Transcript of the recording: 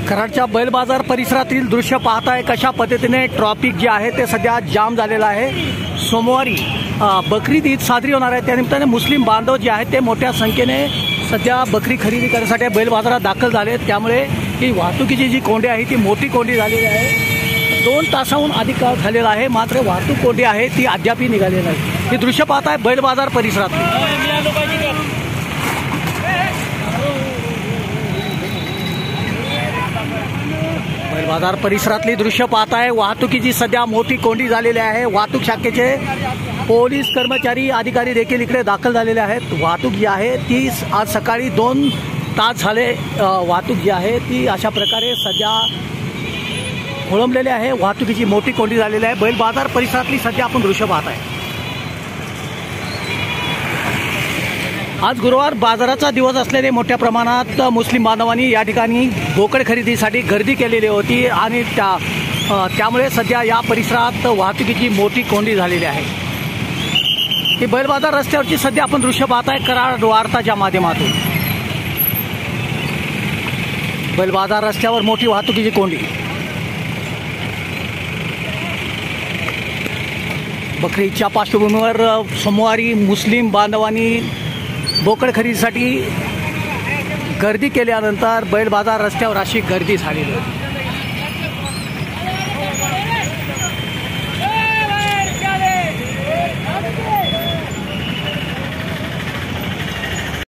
कराडच्या बैल बाजार परिसरातील दृश्य पाहताय कशा पद्धतीने ट्रॅफिक जे आहे ते सध्या जाम झालेलं आहे। सोमवारी बकरीद ईद साजरी होणार आहे, त्यानिमित्ताने मुस्लिम बांधव जे आहेत ते मोठ्या संख्येने सध्या बकरी खरेदी करण्यासाठी बैल बाजारात दाखल झाले आहेत। त्यामुळे ही वाहतुकीची जी कोंडी आहे ती मोठी कोंडी झालेली आहे। 2 तासाहून अधिक काळ झालेला आहे, मात्र वाहतूक कोंडी आहे ती अद्यापही निघालेली नाही। हे दृश्य पाहताय बैल बाजार परिसरात। बैल बाजार परिसरातली दृश्य पाहताय, वाहतुकीची सध्या मोठी कोंडी झालेली आहे। वाहतूक शाखेचे पोलीस कर्मचारी अधिकारी देखील इकडे दाखल झालेले आहेत। वाहतूक जी आहे ती आज सकाळी 2 तास झाले वाहतूक जी आहे ती अशा प्रकारे सध्या खोळंबलेली आहे। वाहतुकीची मोठी कोंडी झालेली आहे। बैल बाजार परिसरातली सध्या आपण दृश्य पाहताय। आज गुरुवार बाजाराचा दिवस असलेले मोठ्या प्रमाणात मुस्लिम बांधवांनी या ठिकाणी बोकड खरेदीसाठी गर्दी केलेली होती आणि त्यामुळे सध्या या परिसरात वाहतुकीची मोठी कोंडी झालेली आहे। ही बैल बाजार रस्त्यावरची सध्या आपण दृश्य पाहताय कराड वार्ताच्या माध्यमातून। बैल बाजार रस्त्यावर मोठी वाहतुकीची कोंडी। बकरीच्या पार्श्वभूमीवर सोमवारी मुस्लिम बांधवांनी बोकड खरेदीसाठी गर्दी केल्यानंतर बैल बाजार रस्त्यावर अशी गर्दी झालेली होती।